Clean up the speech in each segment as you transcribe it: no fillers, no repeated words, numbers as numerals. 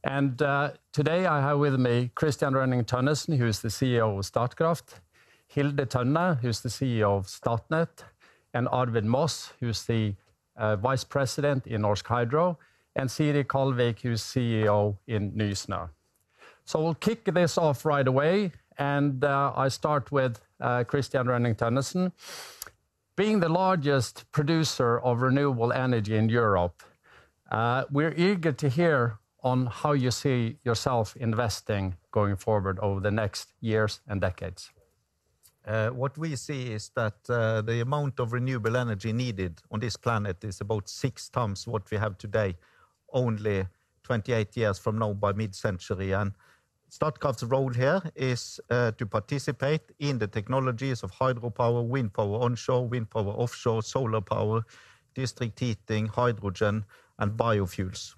And today I have with me Christian Rynning-Tønnesen, who's the CEO of Statkraft, Hilde Tonne, who's the CEO of Statnett, and Arvid, who's the Vice President in Norsk Hydro, and Siri Kalvig, who's CEO in Nysnø. So we'll kick this off right away, and I start with Christian Rynning-Tønnesen. Being the largest producer of renewable energy in Europe, we're eager to hear on how you see yourself investing going forward over the next years and decades. What we see is that the amount of renewable energy needed on this planet is about 6 times what we have today, only 28 years from now by mid-century. And Statkraft's role here is to participate in the technologies of hydropower, wind power onshore, wind power offshore, solar power, district heating, hydrogen, and biofuels.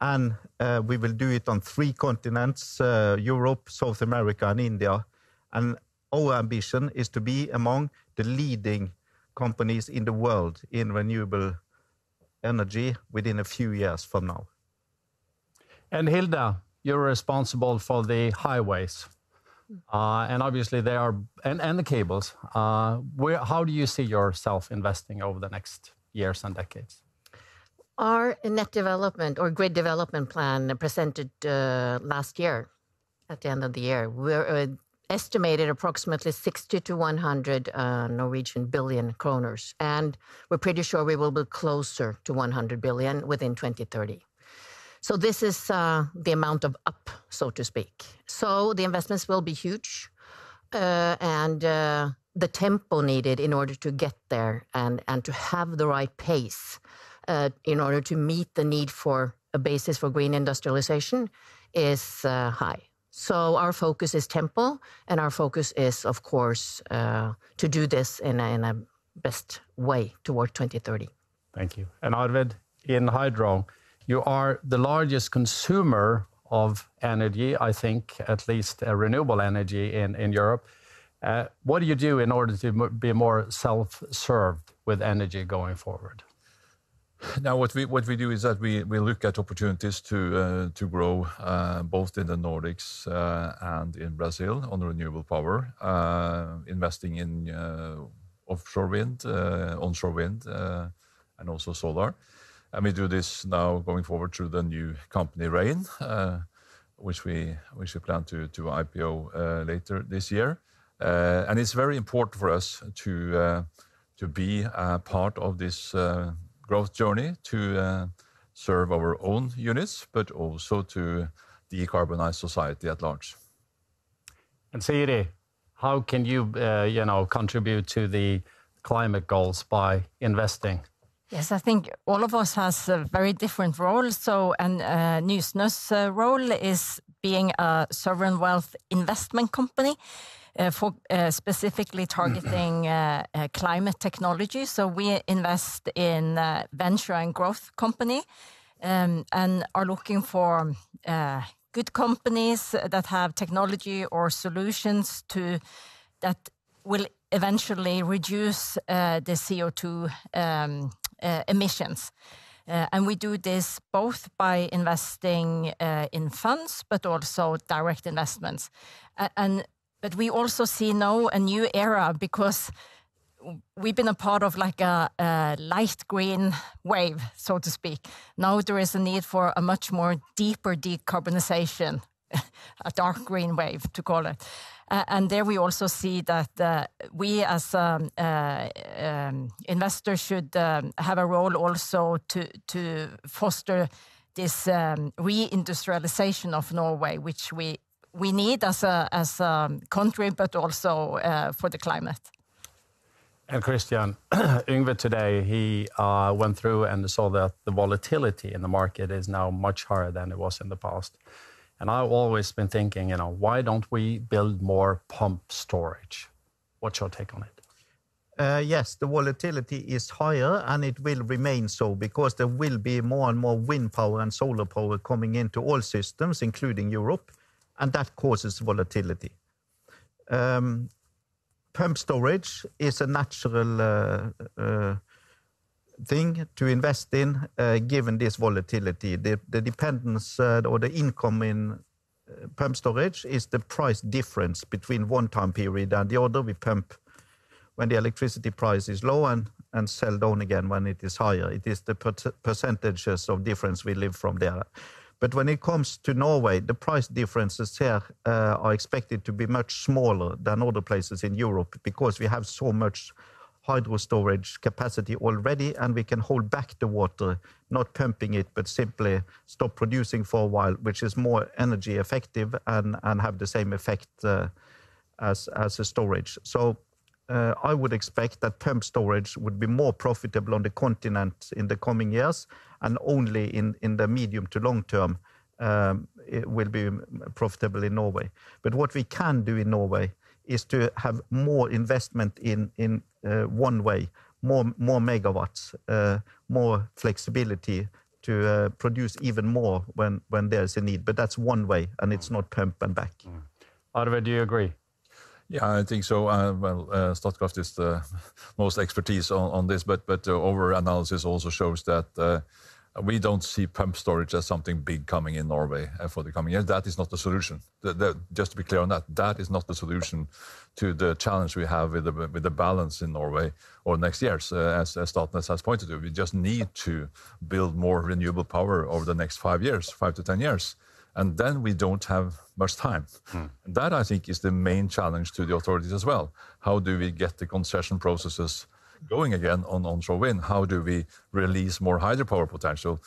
And we will do it on 3 continents, Europe, South America, and India. And our ambition is to be among the leading companies in the world in renewable energy within a few years from now. And Hilde, you're responsible for the highways, and obviously they are, and the cables. How do you see yourself investing over the next years and decades? Our net development or grid development plan presented last year, at the end of the year, we're estimated approximately 60 to 100 Norwegian billion kroners, and we're pretty sure we will be closer to 100 billion within 2030. So this is the amount of up, so to speak. So the investments will be huge, and the tempo needed in order to get there and to have the right pace in order to meet the need for a basis for green industrialization is high. So our focus is tempo, and our focus is, of course, to do this in a best way toward 2030. Thank you. And Arvid, in hydro, you are the largest consumer of energy, I think, at least renewable energy in Europe. What do you do in order to be more self-served with energy going forward? Now, what we do is that we look at opportunities to grow both in the Nordics and in Brazil on renewable power, investing in offshore wind, onshore wind, and also solar. And we do this now going forward through the new company Rain, which we plan to IPO later this year. And it's very important for us to be a part of this growth journey, to serve our own units, but also to decarbonize society at large. And Siri, how can you, contribute to the climate goals by investing? Yes, I think all of us has a very different roles. So, and Nysnø's role is being a sovereign wealth investment company, for specifically targeting climate technology. So we invest in venture and growth company, and are looking for good companies that have technology or solutions that will eventually reduce the CO2 emissions. And we do this both by investing in funds, but also direct investments. But we also see now a new era, because we've been a part of like a light green wave, so to speak. Now there is a need for a much more deeper decarbonization, a dark green wave to call it. And there we also see that we as investors should have a role also to foster this reindustrialization of Norway, which we need as a country, but also for the climate. And Christian, Yngve today, he went through and saw that the volatility in the market is now much higher than it was in the past. And I've always been thinking, why don't we build more pump storage? What's your take on it? Yes, the volatility is higher, and it will remain so, because there will be more and more wind power and solar power coming into all systems, including Europe, and that causes volatility. Pump storage is a natural thing to invest in, given this volatility. The dependence or the income in pump storage is the price difference between one time period and the other. We pump when the electricity price is low and sell down again when it is higher. It is the percentages of difference we live from there. But when it comes to Norway, the price differences here are expected to be much smaller than other places in Europe because we have so much hydro storage capacity already, and we can hold back the water, not pumping it, but simply stop producing for a while, which is more energy effective and have the same effect as a storage. So I would expect that pump storage would be more profitable on the continent in the coming years, and only in the medium to long term it will be profitable in Norway. But what we can do in Norway is to have more investment in one way, more megawatts, more flexibility to produce even more when there's a need. But that's one way, and it's not pump and back. Arvid, do you agree? Yeah, I think so. Statkraft is the most expertise on this, but our analysis also shows that we don't see pump storage as something big coming in Norway for the coming years. That is not the solution. Just to be clear on that, that is not the solution to the challenge we have with the balance in Norway or next years, as Statnett has pointed to. We just need to build more renewable power over the next 5 years, 5 to 10 years. And then we don't have much time. And that, I think, is the main challenge to the authorities as well. How do we get the concession processes going again on onshore wind? How do we release more hydropower potential,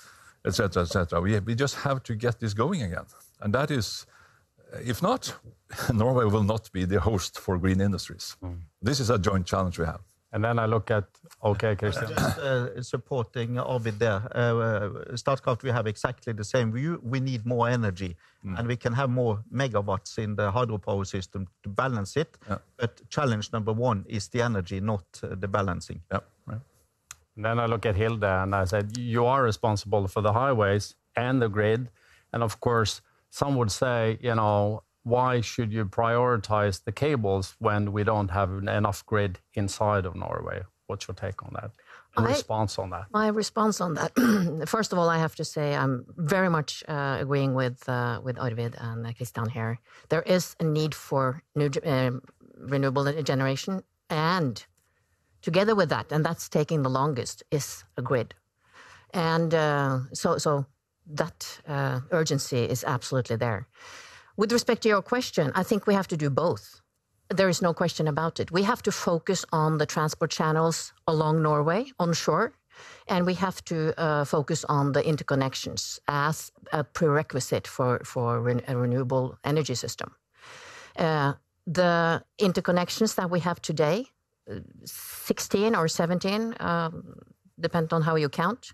et cetera, et cetera? We just have to get this going again. And that is, if not, Norway will not be the host for green industries. This is a joint challenge we have. And then I look at, okay, Christian. Just supporting Arvid there. Statkraft, we have exactly the same view. We need more energy, and we can have more megawatts in the hydropower system to balance it. Yeah. But challenge number one is the energy, not the balancing. Yeah. Right. And then I look at Hilde and I said, you are responsible for the highways and the grid. And of course, some would say, you know, why should you prioritize the cables when we don't have enough grid inside of Norway? What's your take on that? Response on that? My response on that, first of all, I have to say I'm very much agreeing with Arvid and Christian here. There is a need for new renewable generation, and together with that, and that's taking the longest, is a grid. And so that urgency is absolutely there. With respect to your question, I think we have to do both. There is no question about it. We have to focus on the transport channels along Norway, onshore, and we have to focus on the interconnections as a prerequisite for a renewable energy system. The interconnections that we have today, 16 or 17, depending on how you count,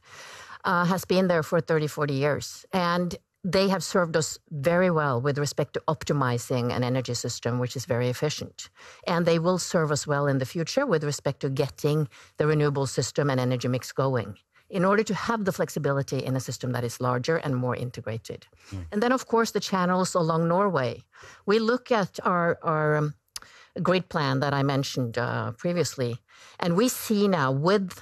has been there for 30, 40 years. And they have served us very well with respect to optimizing an energy system which is very efficient. And they will serve us well in the future with respect to getting the renewable system and energy mix going, in order to have the flexibility in a system that is larger and more integrated. And then, of course, the channels along Norway. We look at our grid plan that I mentioned previously, and we see now with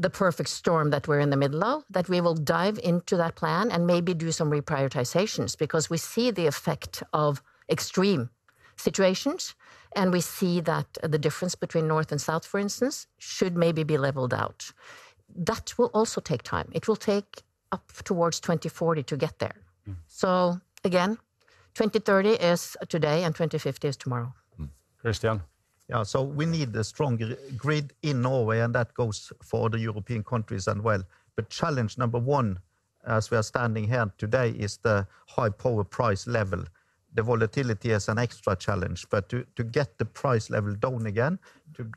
the perfect storm that we're in the middle of, that we will dive into that plan and maybe do some reprioritizations, because we see the effect of extreme situations, and we see that the difference between north and south, for instance, should maybe be leveled out. That will also take time. It will take up towards 2040 to get there. So again, 2030 is today and 2050 is tomorrow. Christian? Yeah, so we need a stronger grid in Norway, and that goes for the European countries as well. But challenge number one, as we are standing here today, is the high power price level. The volatility is an extra challenge, but to get the price level down again,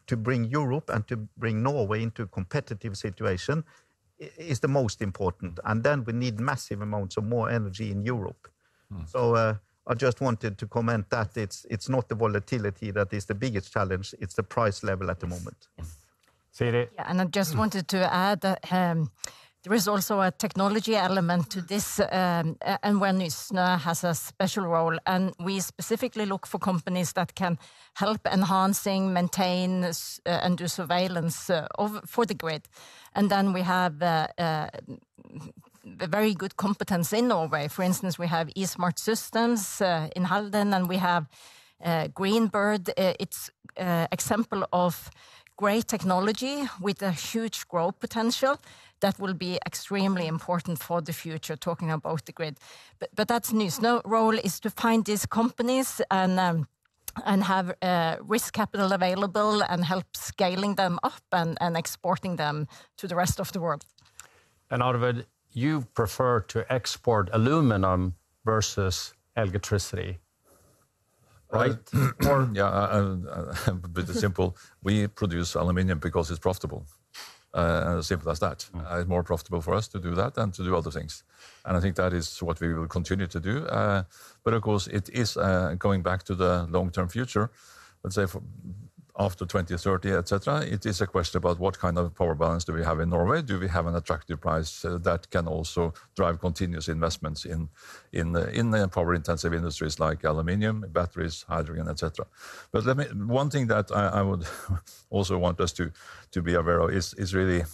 to bring Europe and to bring Norway into a competitive situation is the most important. And then we need massive amounts of more energy in Europe. So I just wanted to comment that it's not the volatility that is the biggest challenge, it's the price level at the moment. Siri? Yeah, and I just wanted to add that there is also a technology element to this, and where Nysnø has a special role. And we specifically look for companies that can help enhancing, maintain, and do surveillance for the grid. And then we have a very good competence in Norway. For instance, we have eSmart Systems in Halden, and we have Greenbird. It's an example of great technology with a huge growth potential that will be extremely important for the future, talking about the grid. But that's Nysnø's role, is to find these companies and have risk capital available and help scaling them up and exporting them to the rest of the world. And Arvid, you prefer to export aluminum versus electricity, right? But it's simple. We produce aluminium because it's profitable. As simple as that. It's more profitable for us to do that than to do other things. And I think that is what we will continue to do. But of course, it is going back to the long-term future. Let's say after 2030, etc., it is a question about what kind of power balance do we have in Norway? Do we have an attractive price that can also drive continuous investments in power-intensive industries like aluminium, batteries, hydrogen, etc. But one thing that I would also want us to be aware of is really,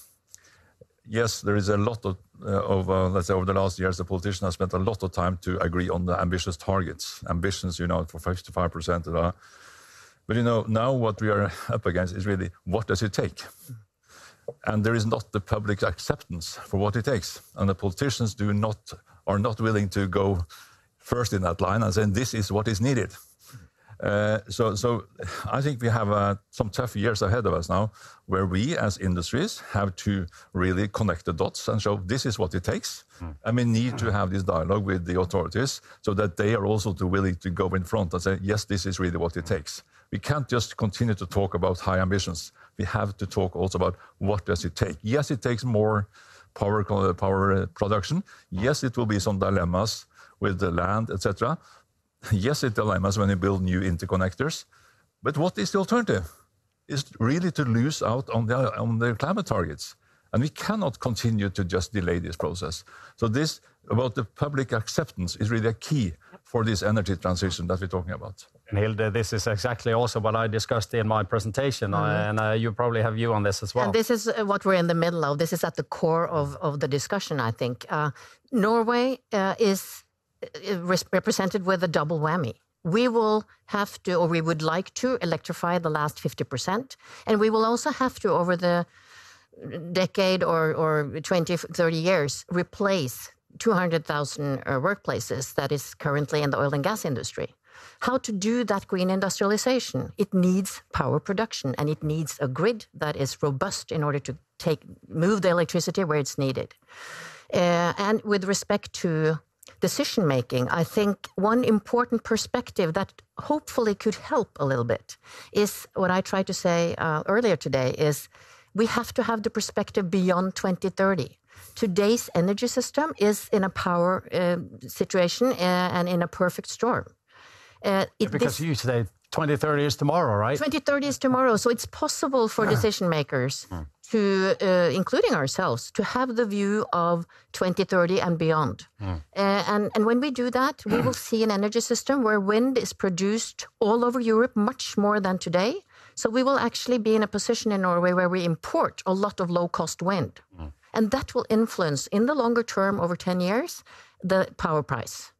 yes, there is a lot of let's say over the last years, the politicians have spent a lot of time to agree on the ambitious targets. Ambitions, for 55%. But now what we are up against is really, what does it take? And there is not the public acceptance for what it takes. And the politicians are not willing to go first in that line and say, this is what is needed. So I think we have some tough years ahead of us now, where we as industries have to really connect the dots and show this is what it takes. And we need to have this dialogue with the authorities so that they are also willing to go in front and say, yes, this is really what it takes. We can't just continue to talk about high ambitions. We have to talk also about what does it take. Yes, it takes more power production. Yes, it will be some dilemmas with the land, etc. Yes, it dilemmas when you build new interconnectors. But what is the alternative? Is really to lose out on the climate targets. And we cannot continue to just delay this process. So this, about the public acceptance, is really a key for this energy transition that we're talking about. And Hilde, this is exactly also what I discussed in my presentation, and you probably have a view on this as well. And this is what we're in the middle of. This is at the core of the discussion, I think. Norway is represented with a double whammy. We will have to, or we would like to, electrify the last 50%, and we will also have to, over the decade or 20, 30 years, replace 200,000 workplaces that is currently in the oil and gas industry. How to do that green industrialization? It needs power production, and it needs a grid that is robust in order to move the electricity where it's needed. And with respect to decision-making, I think one important perspective that hopefully could help a little bit is what I tried to say earlier today, is we have to have the perspective beyond 2030. Today's energy system is in a power situation and in a perfect storm. Because you say 2030 is tomorrow, right? 2030 is tomorrow. So it's possible for decision makers to, including ourselves, to have the view of 2030 and beyond. And when we do that, we will see an energy system where wind is produced all over Europe much more than today. So we will actually be in a position in Norway where we import a lot of low-cost wind. And that will influence, in the longer term, over 10 years, the power price.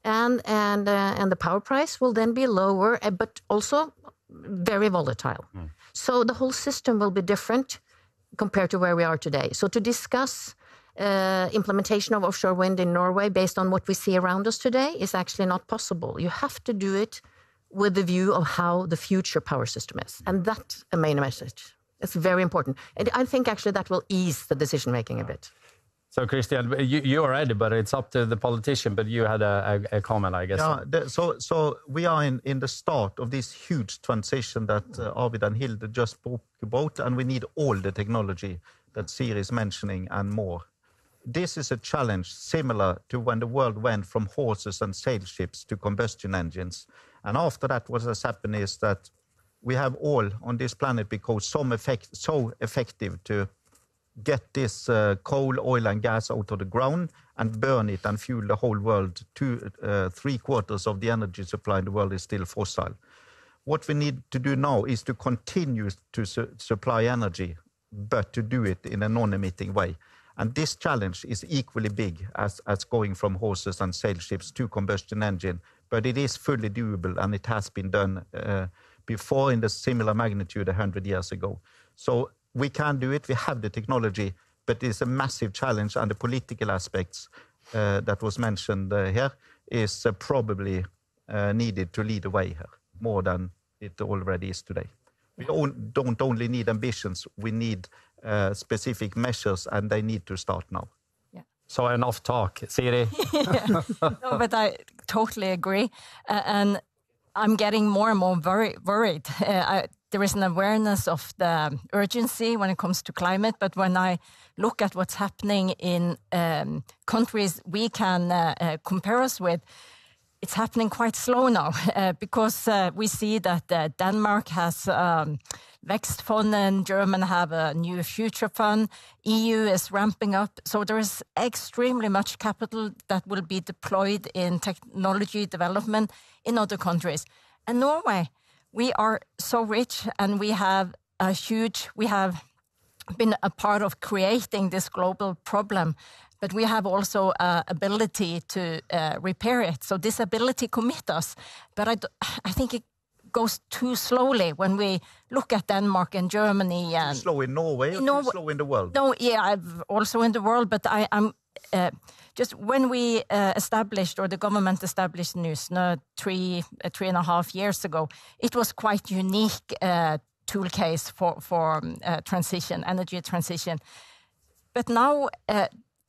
And the power price will then be lower, but also very volatile. So the whole system will be different compared to where we are today. So to discuss implementation of offshore wind in Norway based on what we see around us today is actually not possible. You have to do it with the view of how the future power system is. And that's a main message. It's very important. And I think actually that will ease the decision-making a bit. So, Christian, you are ready, but it's up to the politician. But you had a comment, I guess. Yeah, so we are in the start of this huge transition that Arvid and Hilde just spoke about, and we need all the technology that Siri is mentioning and more. This is a challenge similar to when the world went from horses and sail ships to combustion engines. And after that, what has happened is that we have all on this planet become so effective to get this coal, oil and gas out of the ground and burn it and fuel the whole world. 3/4 of the energy supply in the world is still fossil. What we need to do now is to continue to supply energy, but to do it in a non-emitting way. And this challenge is equally big as going from horses and sail ships to combustion engine, but it is fully doable and it has been done before in the similar magnitude 100 years ago. So we can do it, we have the technology, but it's a massive challenge, and the political aspects that was mentioned here is probably needed to lead the way here, more than it already is today. We don't only need ambitions, we need specific measures, and they need to start now. Yeah. So enough talk. Siri? No, but I totally agree. And I'm getting more and more worried. There is an awareness of the urgency when it comes to climate, but when I look at what's happening in countries we can compare us with, it's happening quite slow now because we see that Denmark has Vækstfondet and Germany have a new future fund. EU is ramping up. So there is extremely much capital that will be deployed in technology development in other countries. And Norway, we are so rich and we have been a part of creating this global problem, but we have also ability to repair it. So this ability commit us, but I think it goes too slowly when we look at Denmark and Germany. And slow in Norway or too slow in the world? No, yeah, also in the world, but I'm just when we established, or the government established Nysnø 3.5 years ago, it was quite unique tool case for transition, energy transition. But now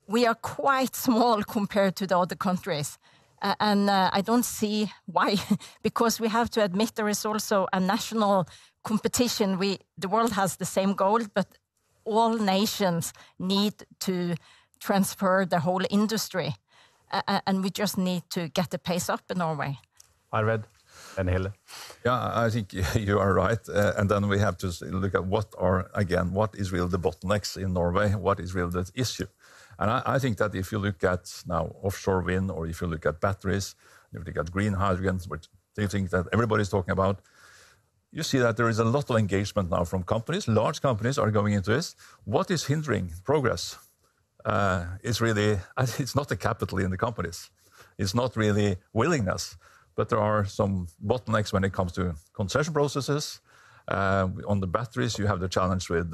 we are quite small compared to the other countries. And I don't see why, because we have to admit there is also a national competition. The world has the same goal, but all nations need to transfer the whole industry. And we just need to get the pace up in Norway. Arvid and Hilde. Yeah, I think you are right. And then we have to look at what is really the bottlenecks in Norway, what is really the issue. And I think that if you look at now offshore wind, or if you look at batteries, if you look at green hydrogen, which they think that everybody's talking about, you see that there is a lot of engagement now from companies. Large companies are going into this. What is hindering progress? It's not the capital in the companies. It's not really willingness, but there are some bottlenecks when it comes to concession processes. On the batteries, you have the challenge with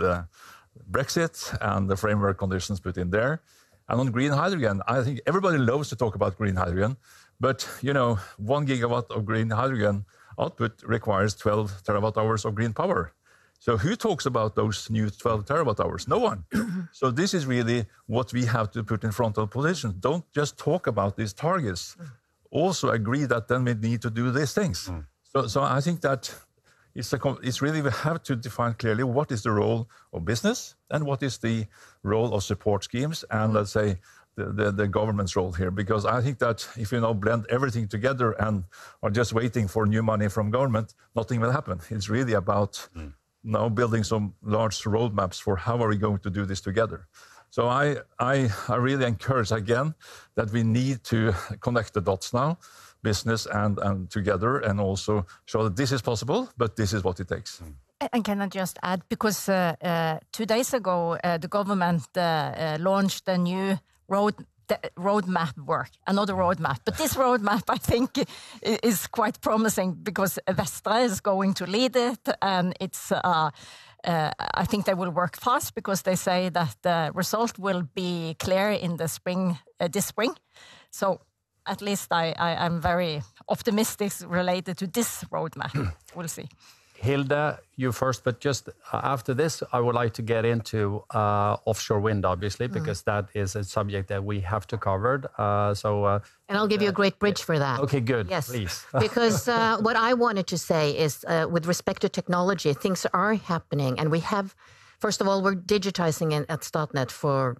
Brexit and the framework conditions put in there. And on green hydrogen, I think everybody loves to talk about green hydrogen, but 1 gigawatt of green hydrogen output requires 12 terawatt hours of green power. So who talks about those new 12 terawatt hours? No one. So this is really what we have to put in front of positions. Don't just talk about these targets. Also agree that then we need to do these things. So I think that it's really, we have to define clearly what is the role of business and what is the role of support schemes and, let's say, the government's role here. Because I think that if you blend everything together and are just waiting for new money from government, nothing will happen. It's really about now building some large roadmaps for how are we going to do this together. So I really encourage again that we need to connect the dots now, business and together, and also show that this is possible, but this is what it takes. And can I just add, because 2 days ago, the government launched a new roadmap work, another roadmap. But this roadmap, I think, is quite promising because Vestre is going to lead it, and it's I think they will work fast because they say that the result will be clear in the spring, this spring. So at least I'm very optimistic related to this roadmap. We'll see. Hilde, you first, but just after this, I would like to get into offshore wind, obviously, because that is a subject that we have to cover. And I'll give you a great bridge for that. Okay, good. Yes, please. Because what I wanted to say is, with respect to technology, things are happening, and we have. First of all, we're digitizing at Statnett for,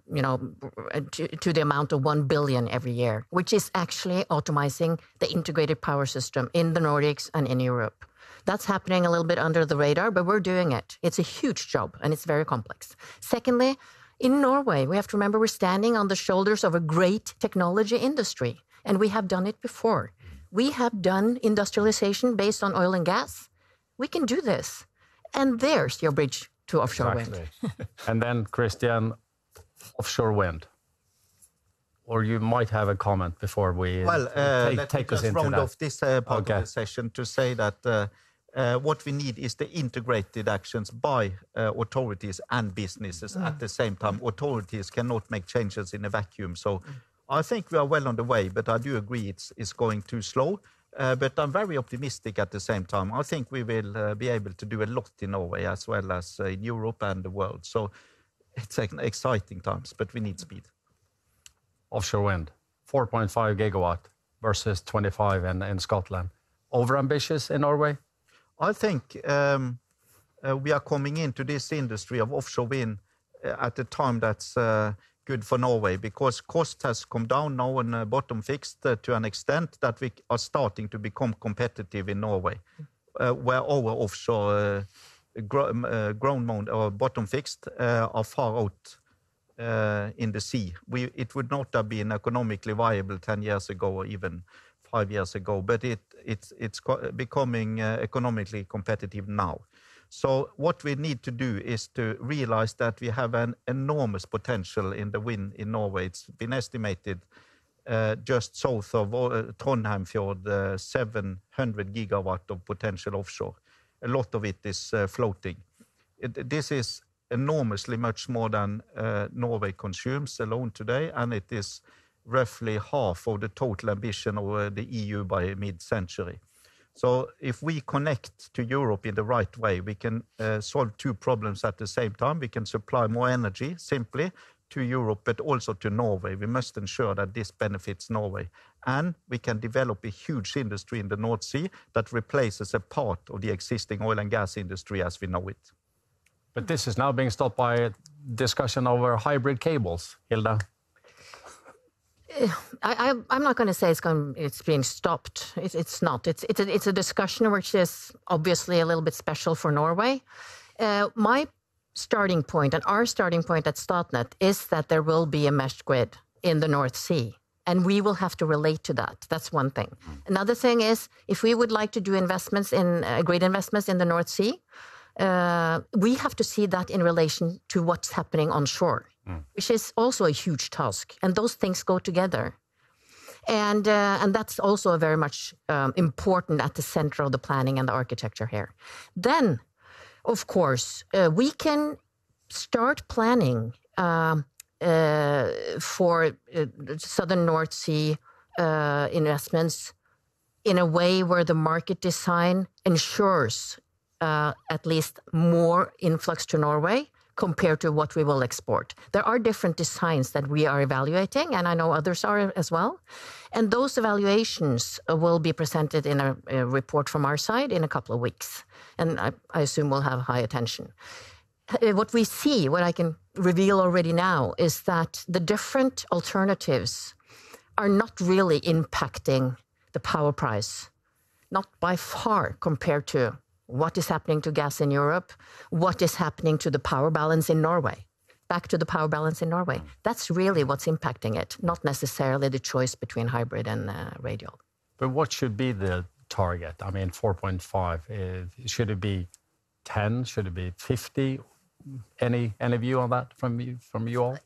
to the amount of 1 billion every year, which is actually optimizing the integrated power system in the Nordics and in Europe. That's happening a little bit under the radar, but we're doing it. It's a huge job, and it's very complex. Secondly, In Norway, we have to remember we're standing on the shoulders of a great technology industry, and we have done it before. We have done industrialization based on oil and gas. We can do this. And there's your bridge to offshore wind. And then, Christian, offshore wind. Or you might have a comment before we take us into that. Let's round off this part of the session to say that what we need is the integrated actions by authorities and businesses at the same time. Authorities cannot make changes in a vacuum. So I think we are well on the way, but I do agree it's going too slow. But I'm very optimistic at the same time. I think we will be able to do a lot in Norway as well as in Europe and the world. So it's exciting times, but we need speed. Offshore wind, 4.5 gigawatt versus 25 in Scotland. Overambitious in Norway? I think we are coming into this industry of offshore wind at a time that's good for Norway, because cost has come down now on bottom fixed to an extent that we are starting to become competitive in Norway, where our offshore ground mount or bottom fixed are far out in the sea. It would not have been economically viable 10 years ago or even 5 years ago, but it's becoming economically competitive now. So what we need to do is to realize that we have an enormous potential in the wind in Norway. It's been estimated just south of Trondheim Fjord, 700 gigawatt of potential offshore. A lot of it is floating. This is enormously much more than Norway consumes alone today, and it is roughly half of the total ambition of the EU by mid-century. So if we connect to Europe in the right way, we can solve two problems at the same time. We can supply more energy simply to Europe, but also to Norway. We must ensure that this benefits Norway. And we can develop a huge industry in the North Sea that replaces a part of the existing oil and gas industry as we know it. But this is now being stopped by a discussion over hybrid cables, Hilde. I'm not going to say it's being stopped. It's not. It's a discussion which is obviously a little bit special for Norway. My starting point and our starting point at Statnett is that there will be a meshed grid in the North Sea, and we will have to relate to that. That's one thing. Another thing is, if we would like to do investments in grid investments in the North Sea, we have to see that in relation to what's happening on shore, which is also a huge task. And those things go together. And that's also very much important at the center of the planning and the architecture here. Then, of course, we can start planning for Southern North Sea investments in a way where the market design ensures at least more influx to Norway compared to what we will export. There are different designs that we are evaluating, and I know others are as well. And those evaluations will be presented in a report from our side in a couple of weeks. And I assume we'll have high attention. What we see, what I can reveal already now, is that the different alternatives are not really impacting the power price, not by far compared to what is happening to gas in Europe, what is happening to the power balance in Norway. Back to the power balance in Norway. That's really what's impacting it, not necessarily the choice between hybrid and radial. But what should be the target? I mean, 4.5, should it be 10? Should it be 50? Any view on that from you all?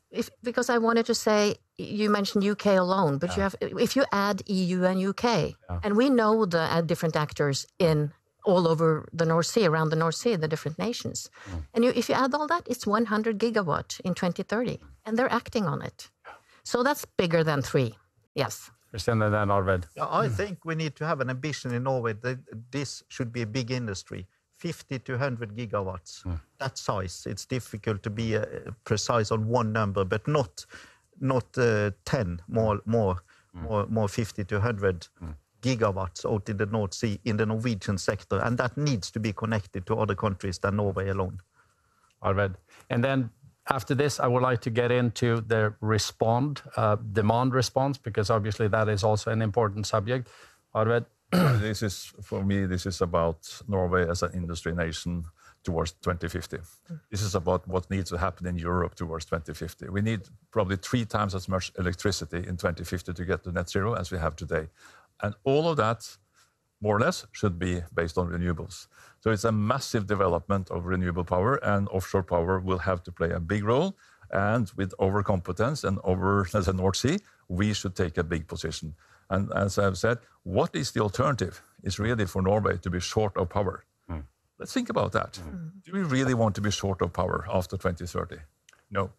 Because I wanted to say, you mentioned UK alone, but if you add EU and UK, and we know the different actors in all over the North Sea, around the North Sea, the different nations. And if you add all that, it's 100 gigawatt in 2030, and they're acting on it. So that's bigger than 3, yes. Christian and then Arvid. I think we need to have an ambition in Norway that this should be a big industry, 50 to 100 gigawatts. That size, it's difficult to be precise on one number, but not 10, more 50 to 100 gigawatts out in the North Sea in the Norwegian sector, and that needs to be connected to other countries than Norway alone. Arvid. And then after this, I would like to get into the demand response, because obviously that is also an important subject. Arvid. For me, this is about Norway as an industry nation towards 2050. This is about what needs to happen in Europe towards 2050. We need probably 3 times as much electricity in 2050 to get to net zero as we have today. And all of that, more or less, should be based on renewables. So it's a massive development of renewable power, and offshore power will have to play a big role. And with our competence and over the North Sea, we should take a big position. And as I've said, what is the alternative? It's really for Norway to be short of power. Let's think about that. Do we really want to be short of power after 2030? No.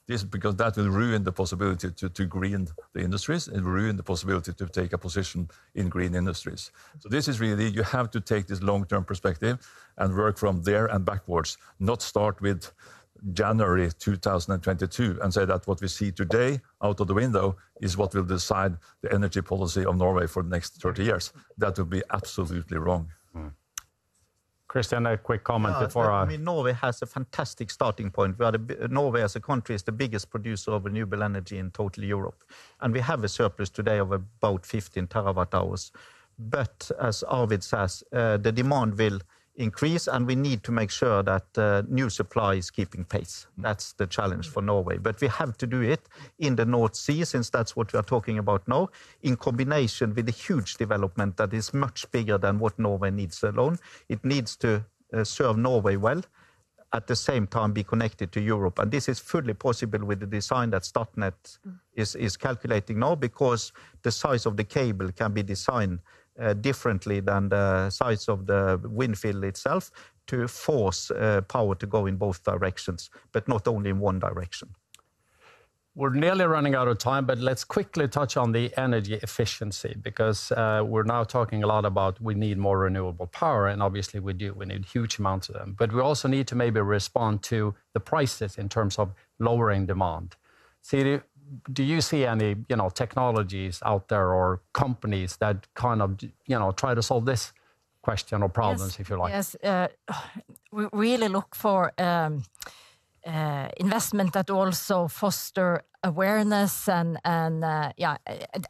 This is because that will ruin the possibility to green the industries and ruin the possibility to take a position in green industries. So this is really, you have to take this long-term perspective and work from there and backwards, not start with January 2022 and say that what we see today out of the window is what will decide the energy policy of Norway for the next 30 years. That would be absolutely wrong. Christian, a quick comment before I mean, Norway has a fantastic starting point. Norway as a country is the biggest producer of renewable energy in total Europe. And we have a surplus today of about 15 terawatt hours. But as Arvid says, the demand will increase, and we need to make sure that new supply is keeping pace. That's the challenge for Norway. But we have to do it in the North Sea, since that's what we are talking about now, in combination with a huge development that is much bigger than what Norway needs alone. It needs to serve Norway well, at the same time be connected to Europe. And this is fully possible with the design that Statnett is calculating now, because the size of the cable can be designed differently than the size of the wind field itself to force power to go in both directions, but not only in one direction. We're nearly running out of time, but let's quickly touch on the energy efficiency, because we're now talking a lot about we need more renewable power, and obviously we do. We need huge amounts of them. But we also need to maybe respond to the prices in terms of lowering demand. Siri, do you see any, technologies out there or companies that kind of, try to solve this question or problems, if you like? Yes, we really look for investment that also foster awareness and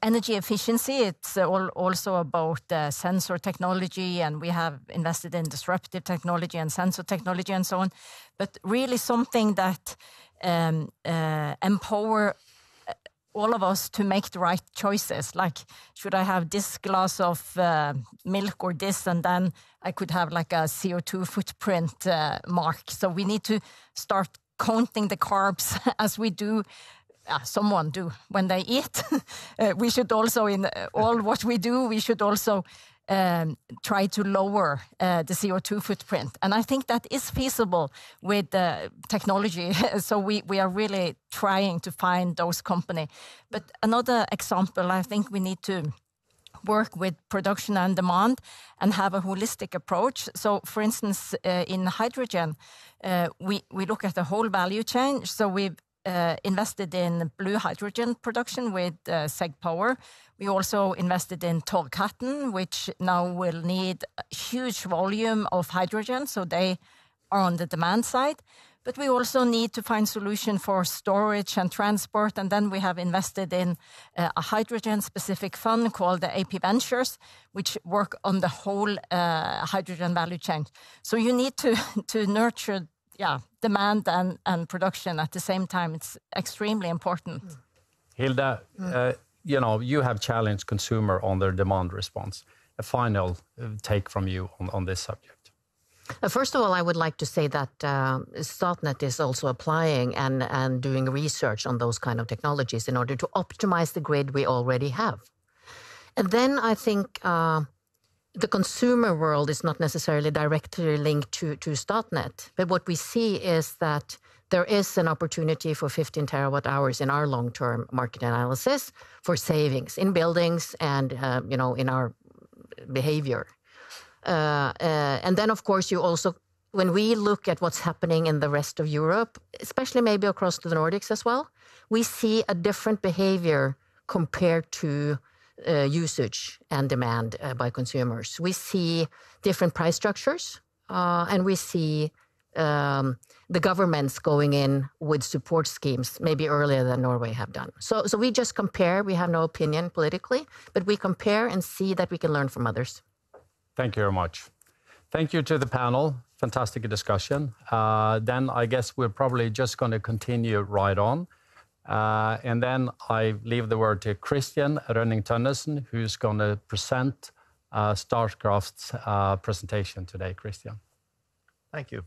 energy efficiency. It's also about sensor technology, and we have invested in disruptive technology and sensor technology and so on. But really something that empower all of us to make the right choices. Like, should I have this glass of milk or this, and then I could have like a CO2 footprint mark. So we need to start counting the carbs as we do, someone do when they eat. We should also, in all what we do, we should also try to lower the CO2 footprint. And I think that is feasible with technology. So we are really trying to find those companies. But another example, I think we need to work with production and demand and have a holistic approach. So, for instance, in hydrogen, we look at the whole value chain. So we've invested in blue hydrogen production with Seg Power. We also invested in Torghatten, which now will need a huge volume of hydrogen, so they are on the demand side. But we also need to find solution for storage and transport, and then we have invested in a hydrogen-specific fund called the AP Ventures, which work on the whole hydrogen value chain. So you need to nurture demand and production at the same time. It's extremely important. Hilde, you have challenged consumer on their demand response. A final take from you on this subject. First of all, I would like to say that Statnett is also applying and doing research on those kind of technologies in order to optimize the grid we already have. And then I think the consumer world is not necessarily directly linked to Statnett, but what we see is that there is an opportunity for 15 terawatt hours in our long-term market analysis for savings in buildings and, in our behavior. And then, of course, you also, when we look at what's happening in the rest of Europe, especially maybe across the Nordics as well, we see a different behavior compared to usage and demand by consumers. We see different price structures, and we see the governments going in with support schemes maybe earlier than Norway have done. So we just compare. We have no opinion politically, but we compare and see that we can learn from others. Thank you very much. Thank you to the panel. fantastic discussion. Then I guess we're probably just going to continue right on. And then I leave the word to Christian Rynning-Tønnesen, who's going to present Statkraft's presentation today. Christian. Thank you.